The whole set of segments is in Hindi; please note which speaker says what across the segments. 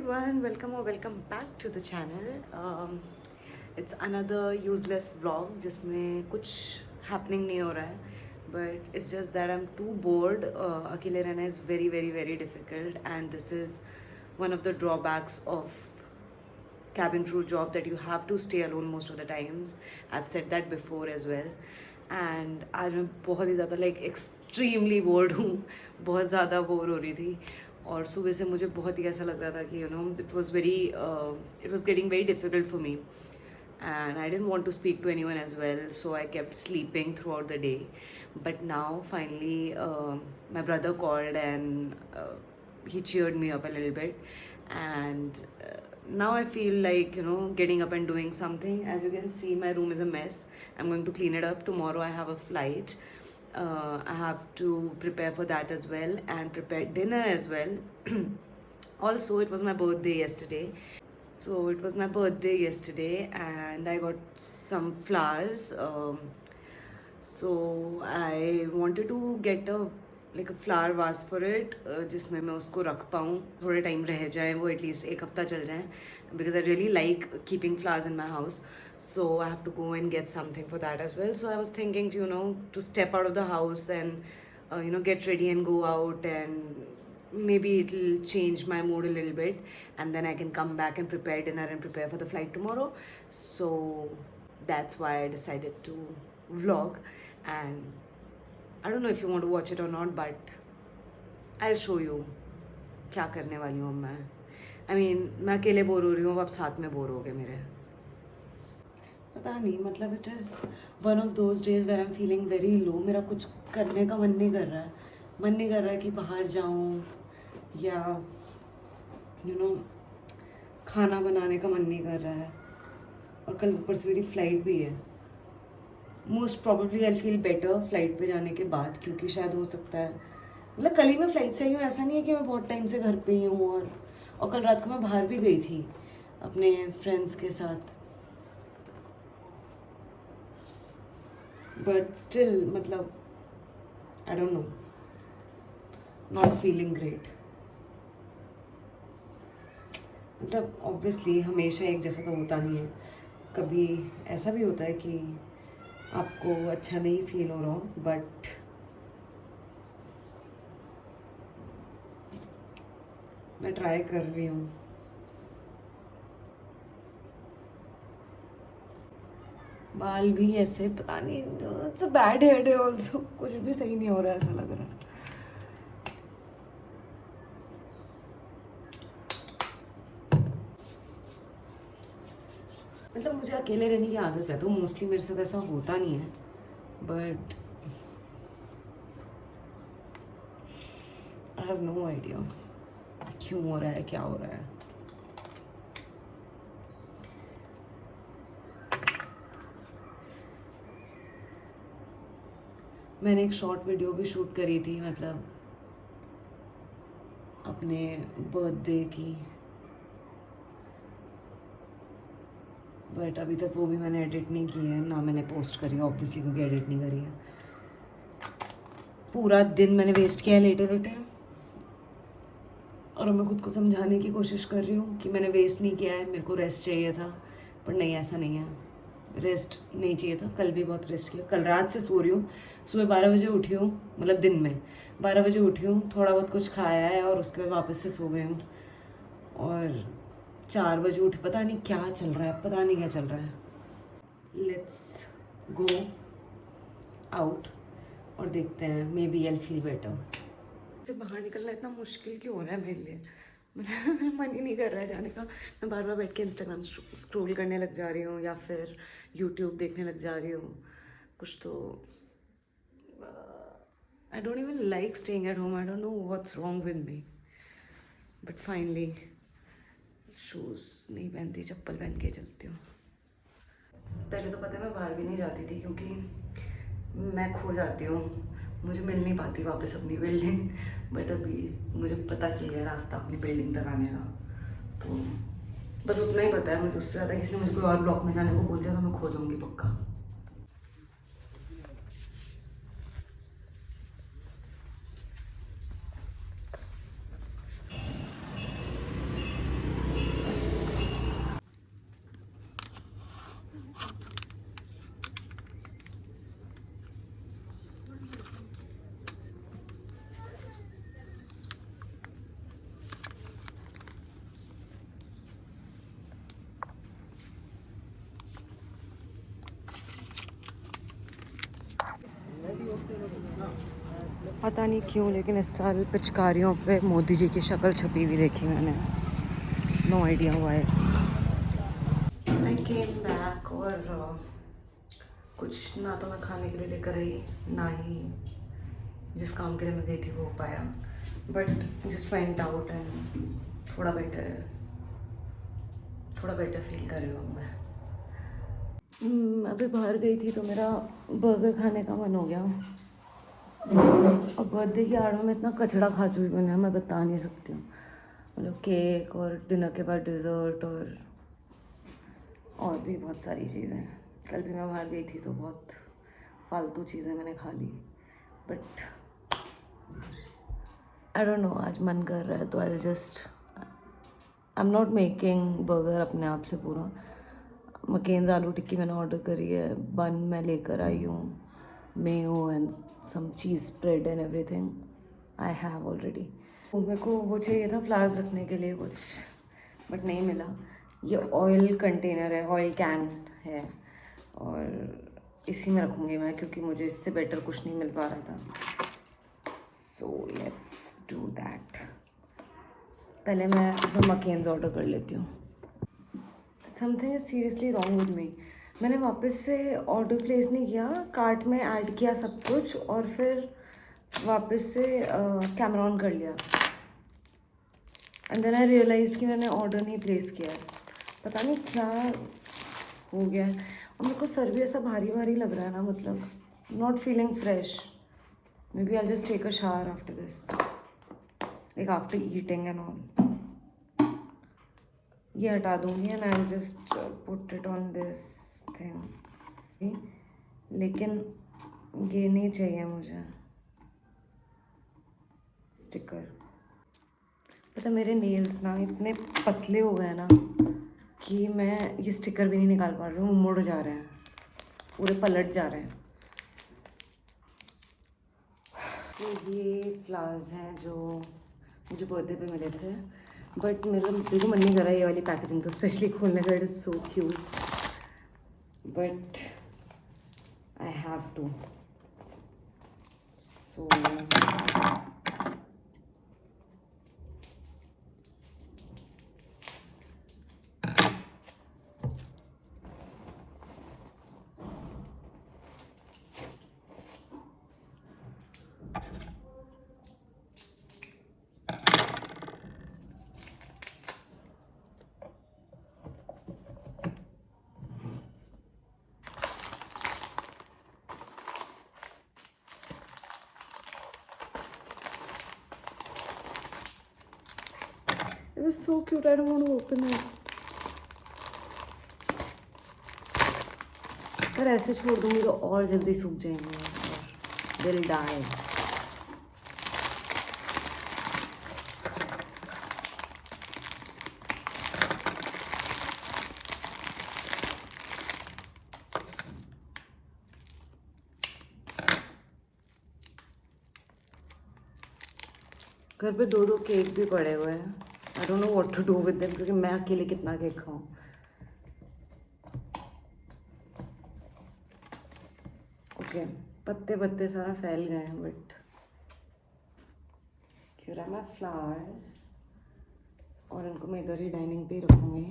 Speaker 1: everyone, welcome or welcome back to the channel. It's another useless vlog जिसमें कुछ happening नहीं हो रहा है, but it's just that I'm too bored. अकेले रहना is very very very difficult, and this is one of the drawbacks of cabin crew job, that you have to stay alone most of the times. I've said that before as well. And आज मैं बहुत ही ज़्यादा extremely bored हूँ, बहुत ज़्यादा बोर हो रही थी. और सुबह से मुझे बहुत ही ऐसा लग रहा था कि it was getting very difficult for me, and I didn't want to speak to anyone as well, so I kept sleeping throughout the day. But now finally my brother called, and he cheered me up a little bit, and now I feel like getting up and doing something. As you can see, my room is a mess. I'm going to clean it up. Tomorrow I have a flight. I have to prepare for that as well, and prepare dinner as well. Also, it was my birthday yesterday. So it was my birthday yesterday, and I got some flowers. So I wanted to get a flower vase for it, जिसमें मैं उसको रख पाऊँ, थोड़े टाइम रह जाए वो, एटलीस्ट एक हफ्ता चल जाए, because I really like keeping flowers in my house. So I have to go and get something for that as well. So I was thinking to step out of the house and get ready and go out, and maybe it'll change my mood a little bit, and then I can come back and prepare dinner and prepare for the flight tomorrow. So that's why I decided to vlog, and I don't know if you want to watch it or not, but I'll show you क्या करने वाली हूँ मैं. मैं अकेले बोर हो रही हूँ, अब साथ में बोर हो गए मेरे. पता नहीं, मतलब it is one of those days where I am feeling very low. मेरा कुछ करने का मन नहीं कर रहा है. मन नहीं कर रहा है कि बाहर जाऊँ, या खाना बनाने का मन नहीं कर रहा है. और कल ऊपर से मेरी फ़्लाइट भी है. मोस्ट प्रॉबेबली आई फील बेटर फ्लाइट पे जाने के बाद, क्योंकि शायद हो सकता है, मतलब कल ही मैं फ़्लाइट से आई हूँ. ऐसा नहीं है कि मैं बहुत टाइम से घर पे ही हूँ. और कल रात को मैं बाहर भी गई थी अपने फ्रेंड्स के साथ, बट स्टिल मतलब आई don't no, not feeling great. मतलब ऑब्वियसली हमेशा एक जैसा तो होता नहीं है. कभी ऐसा भी होता है कि आपको अच्छा नहीं फील हो रहा हो, बट मैं ट्राई कर रही हूँ. बाल भी ऐसे, पता नहीं, it's a bad hair day also. कुछ भी सही नहीं हो रहा है, ऐसा लग रहा है. मतलब मुझे अकेले रहने की आदत है, तो मोस्टली मेरे साथ ऐसा होता नहीं है, but I have no idea क्यों हो रहा है, क्या हो रहा है. मैंने एक शॉर्ट वीडियो भी शूट करी थी, मतलब अपने बर्थडे की, बट अभी तक वो भी मैंने एडिट नहीं की है, ना मैंने पोस्ट करी है ऑब्वियसली, क्योंकि एडिट नहीं करी है. पूरा दिन मैंने वेस्ट किया है लेटे लेटे, और मैं खुद को समझाने की कोशिश कर रही हूँ कि मैंने वेस्ट नहीं किया है, मेरे को रेस्ट चाहिए था. पर नहीं, ऐसा नहीं है, रेस्ट नहीं चाहिए था. कल भी बहुत रेस्ट किया. कल रात से सो रही हूँ. सुबह 12 बजे उठी हूँ, मतलब दिन में 12 बजे उठी हूँ, थोड़ा बहुत कुछ खाया है, और उसके बाद वापस से सो गई हूँ. और 4 बजे उठी. पता नहीं क्या चल रहा है, पता नहीं क्या चल रहा है. लेट्स गो आउट और देखते हैं, maybe I feel better. से बाहर निकलना इतना मुश्किल क्यों हो रहा है मेरे लिए. मतलब मेरा मन ही नहीं कर रहा है जाने का. मैं बार बार बैठ के इंस्टाग्राम स्क्रॉल करने लग जा रही हूँ, या फिर यूट्यूब देखने लग जा रही हूँ. कुछ तो I don't even like staying at home. I don't know what's wrong with me, but finally shoes नहीं पहनती, चप्पल पहन के चलती हूँ. पहले तो पता है मैं बाहर भी नहीं जाती थी, क्योंकि मैं खो जाती हूँ, मुझे मिल नहीं पाती वापस अपनी बिल्डिंग. बट अभी मुझे पता चल गया रास्ता अपनी बिल्डिंग तक आने का, तो बस उतना ही पता है मुझे. उससे ज़्यादा किसी ने मुझे कोई और ब्लॉक में जाने को बोल दिया तो मैं खो जाऊँगी पक्का. पता नहीं क्यों लेकिन इस साल पिचकारियों पे मोदी जी की शक्ल छपी हुई देखी मैंने. No idea why. I came back और कुछ ना तो मैं खाने के लिए लेकर आई, ना ही जिस काम के लिए मैं गई थी वो हो पाया. But just went out and थोड़ा बेटर फील कर रही हूँ मैं. अभी बाहर गई थी तो मेरा बर्गर खाने का मन हो गया. और बर्थडे की आड़ में इतना कचड़ा खा चुकी हूँ मैं बता नहीं सकती हूँ. मतलब केक और डिनर के बाद डिज़र्ट और भी बहुत सारी चीज़ें. कल भी मैं बाहर गई थी तो बहुत फालतू चीज़ें मैंने खा ली. बट आई डोंट नो, आज मन कर रहा है तो I am not making burger अपने आप से पूरा. मकेन्स आलू टिक्की मैंने ऑर्डर करी है, बन मैं लेकर आई हूँ, mayo and some cheese spread and everything I have already. मेरे को वो चाहिए था फ्लावर्स रखने के लिए कुछ, बट नहीं मिला. ये ऑयल कंटेनर है, ऑयल कैन है और इसी में रखूँगी मैं क्योंकि मुझे इससे बेटर कुछ नहीं मिल पा रहा था. So let's do that. पहले मैं अपने मकेन्स ऑर्डर कर लेती हूँ. Something is seriously wrong with me. मैंने वापस से ऑर्डर प्लेस नहीं किया, कार्ट में ऐड किया सब कुछ और फिर वापस से कैमरा ऑन कर लिया. एंड देन आई रियलाइज़ कि मैंने ऑर्डर नहीं प्लेस किया है. पता नहीं क्या हो गया है. और मेरे को सर भी ऐसा भारी भारी लग रहा है ना, मतलब not feeling fresh. Maybe I just take a shower after this, like after eating and all. ये हटा दूँगी and I just put it on this thing. लेकिन ये नहीं चाहिए मुझे स्टिकर. पता मेरे नेल्स ना इतने पतले हो गए ना कि मैं ये स्टिकर भी नहीं निकाल पा रही हूँ. मुड़ जा रहे हैं, पूरे पलट जा रहे हैं. तो ये फ्लावर्स हैं जो मुझे बर्थडे पे मिले थे, बट मेरा बिल्कुल मन नहीं कर रहा ये वाली पैकेजिंग तो स्पेशली खोलने का. It is so cute but I have to. So it was so cute. I don't want to open it. अगर ऐसे छोड़ दूँगी तो और जल्दी सूख जाएंगे और विल डाई. घर पे 2-2 केक भी पड़े हुए हैं. I don't know what to do with them क्योंकि मैं अकेले कितना केक खाऊं. ओके, पत्ते पत्ते सारा फैल गए हैं but here are my flowers और इनको मैं इधर ही डाइनिंग पे ही रखूँगी.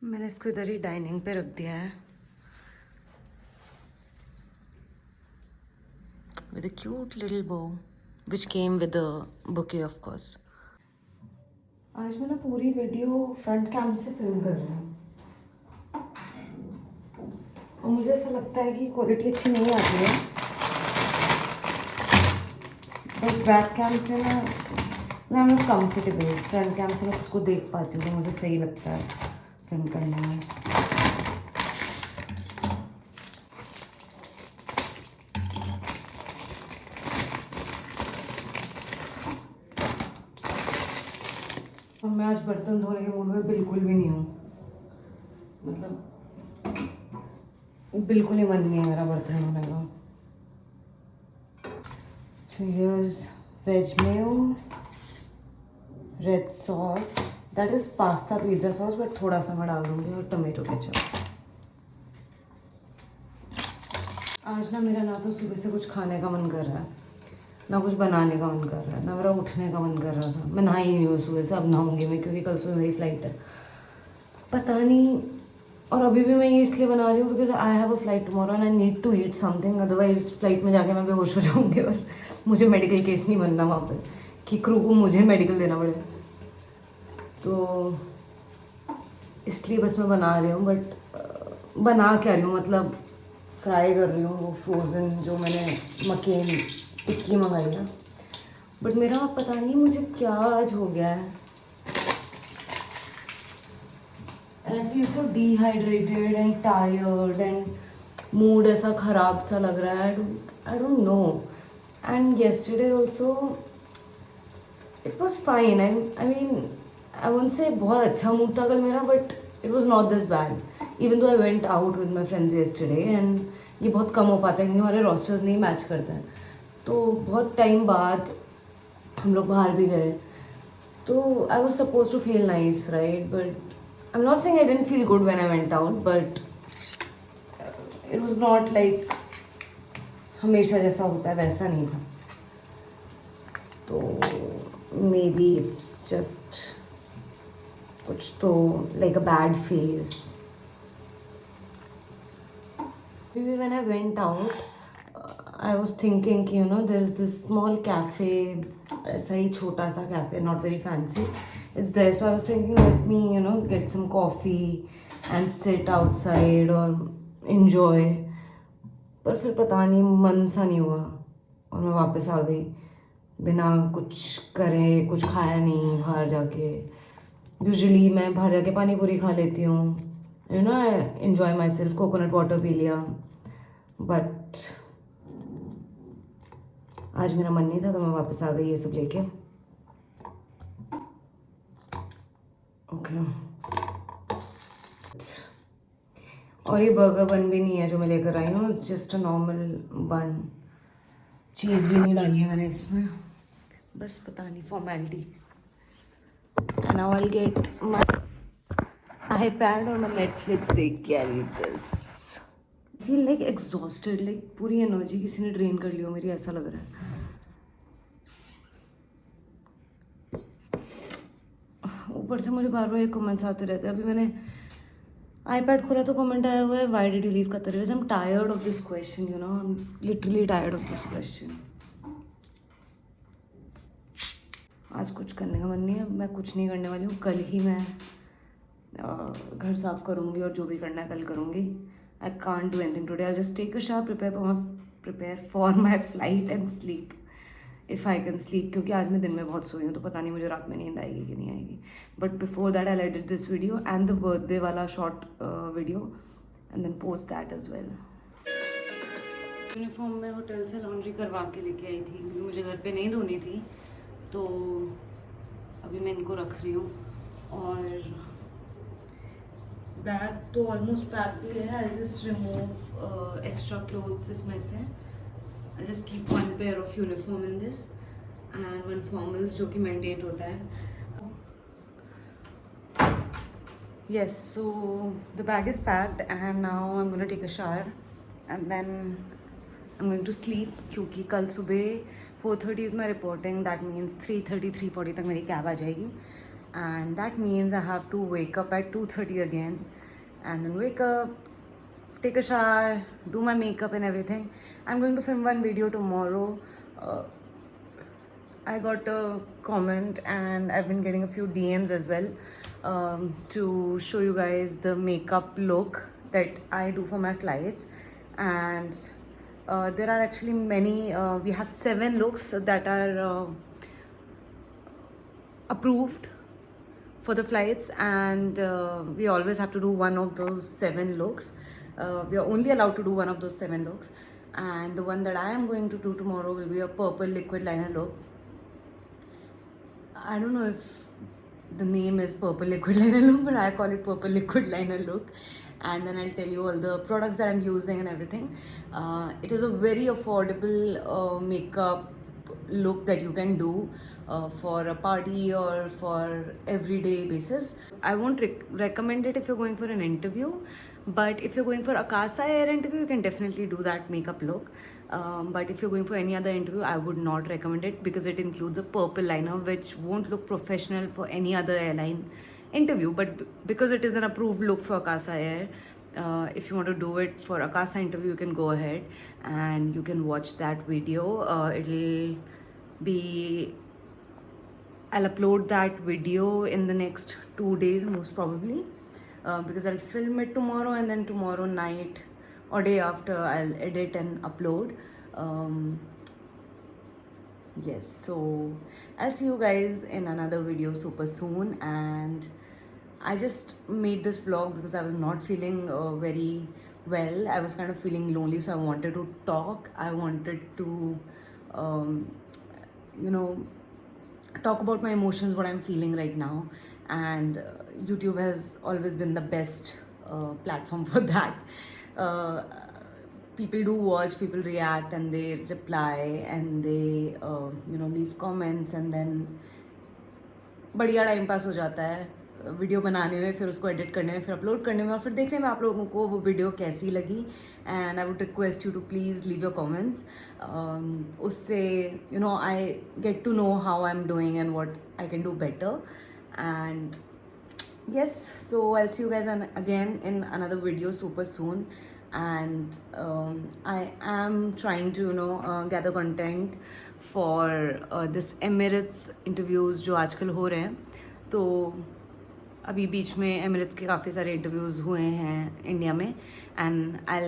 Speaker 1: मैंने इसको इधर ही डाइनिंग पे रख दिया है with a cute little bow which came with a bouquet of course. आज मैं ना पूरी वीडियो फ्रंट कैम से फिल्म कर रही हूँ और मुझे ऐसा लगता है कि क्वालिटी अच्छी नहीं आती है, बट बैक कैम से ना I am comfortable. Front cam से मैं खुद को देख पाती हूँ तो मुझे सही लगता है फिल्म करने में. और मैं आज बर्तन धोने के मूड में बिल्कुल भी नहीं हूँ, मतलब बिल्कुल ही मन नहीं है मेरा बर्तन धोने का। So here's veg mayo, red sauce, that is pasta pizza sauce, but थोड़ा सा मैं डाल दूँगी, और टमाटो केचप। आज ना मेरा ना तो सुबह से कुछ खाने का मन कर रहा है, ना कुछ बनाने का मन कर रहा है, ना मेरा उठने का मन कर रहा था। मैं नहाई नहीं हूँ सुबह से, अब नहाऊंगी मैं क्योंकि कल सुबह मेरी फ्लाइट है। पता नहीं, और अभी भी मैं ये इसलिए बना रही हूँ because I have a flight tomorrow and I need to eat something, otherwise flight में जाके मैं बेहोश हो जाऊँगी और मुझे मेडिकल केस नहीं बनना वहाँ पर कि क्रू को मुझे मेडिकल देना पड़े। तो इसलिए बस मैं बना रही हूँ, बट बना क्या रही हूँ, मतलब फ्राई कर रही हूँ वो फ्रोज़न जो मैंने मकेन टिक्की मंगाई है। बट मेरा पता नहीं मुझे क्या आज हो गया है, and I feel so dehydrated and tired and mood ऐसा ख़राब सा लग रहा है। I don't know. And yesterday also it was fine. I mean I won't say बहुत अच्छा mood था कल मेरा, but it was not this bad. Even though I went out with my friends yesterday and ये बहुत कम हो पाता है क्योंकि हमारे rosters नहीं मैच करते हैं। तो बहुत टाइम बाद हम लोग बाहर भी गए, तो I was supposed to feel nice, right? But I'm not saying I didn't feel good when I went out, but it was not like हमेशा जैसा होता है वैसा नहीं था। तो maybe it's just कुछ तो like a bad phase. Maybe when I went out, I was thinking कि there's this small cafe, ऐसा ही छोटा सा cafe, not very fancy. It's there, so I was thinking let me get some coffee and sit outside or enjoy. पर फिर पता नहीं मन सा नहीं हुआ और मैं वापस आ गई बिना कुछ करे, कुछ खाया नहीं बाहर जाके। यूजुअली मैं बाहर जाके पानी पूरी खा लेती हूँ, I enjoy my self, coconut water P लिया, बट आज मेरा मन नहीं था तो मैं वापस आ गई ये सब लेके। ओके, और ये बर्गर बन भी नहीं है जो मैं लेकर आई हूँ, इट्स जस्ट अ नॉर्मल बन, चीज़ भी नहीं डाली है मैंने इसमें, बस पता नहीं formality. And now I get my iPad और मैं नेटफ्लिक्स देख के I this. Feel like exhausted, like पूरी एनर्जी किसी ने ड्रेन कर ली हो मेरी, ऐसा लग रहा है। ऊपर से मुझे बार बार ये कमेंट्स आते रहते हैं। अभी मैंने आईपैड खोला तो कमेंट आया हुआ है, why did you leave Qatar Airways. I am tired of this question, I am literally tired of this question. आज कुछ करने का मन नहीं है, मैं कुछ नहीं करने वाली हूँ। कल ही मैं घर साफ करूँगी और जो भी करना है कल करूँगी। I can't do anything today, I just take a shower, prepare for my flight and sleep if I can sleep, क्योंकि आज मैं दिन में बहुत सोई हूँ तो पता नहीं मुझे रात में नींद आएगी कि नहीं आएगी। But before that I edit this video and the birthday वाला short video and then post that as well. Uniform मैं होटल से लॉन्ड्री करवा के लेके आई थी क्योंकि मुझे घर पे नहीं धोनी थी, तो अभी मैं इनको रख रही हूँ। और बैग तो ऑलमोस्ट पैक भी है, I just remove extra clothes इसमें से। I just keep one pair of uniform in this and one formals जो कि मैंडेट होता है। Yes, so the bag is packed and now I'm going to take a shower and then I'm going to sleep क्योंकि कल सुबह 4:30 is my reporting, that means 3:30 3:40 तक मेरी कैब आ जाएगी and that means I have to wake up at 2:30 again and then wake up, take a shower, do my makeup and everything. I'm going to film one video tomorrow. I got a comment and I've been getting a few DMs as well to show you guys the makeup look that I do for my flights. And there are actually many, we have 7 looks that are approved for the flights, and we always have to do one of those 7 looks. We are only allowed to do one of those 7 looks, and the one that I am going to do tomorrow will be a purple liquid liner look. I don't know if the name is Purple Liquid Liner Look, but I call it Purple Liquid Liner Look. And then I'll tell you all the products that I'm using and everything. It is a very affordable makeup look that you can do for a party or for everyday basis. I won't recommend it if you're going for an interview, but if you're going for Akasa Air interview, you can definitely do that makeup look. But if you're going for any other interview, I would not recommend it because it includes a purple liner, which won't look professional for any other airline interview. But because it is an approved look for Akasa Air, if you want to do it for Akasa interview, you can go ahead and you can watch that video. It'll be I'll upload that video in the next 2 days, most probably, because I'll film it tomorrow and then tomorrow night or day after I'll edit and upload. Yes, so I'll see you guys in another video super soon. And I just made this vlog because I was not feeling very well. I was kind of feeling lonely, so I wanted to talk. I wanted to, you know, talk about my emotions, what I'm feeling right now. And YouTube has always been the best platform for that. Uh, People do watch, people react, and they reply, and they leave comments, and then बढ़िया टाइम पास हो जाता है वीडियो बनाने में, फिर उसको एडिट करने में, फिर अपलोड करने में, और फिर देखने में आप लोगों को वो वीडियो कैसी लगी. And I would request you to please leave your comments. उससे I get to know how I am doing and what I can do better. And yes, so I'll see you guys again in another video super soon. And I am trying to gather content for this Emirates interviews जो आजकल हो रहे हैं. तो अभी बीच में एमिरेट्स के काफ़ी सारे इंटरव्यूज़ हुए हैं इंडिया में. And I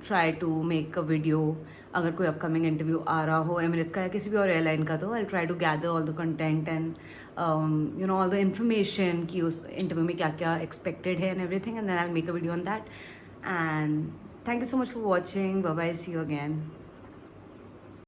Speaker 1: try to make a video. अगर कोई अपकमिंग इंटरव्यू आ रहा हो एमिरेट्स का या किसी भी और एयरलाइन का, तो I try to gather all the content and all the information कि उस इंटरव्यू में क्या क्या एक्सपेक्टेड है and everything. And then I make a video on that. And thank you so much for watching. Bye bye, see you again.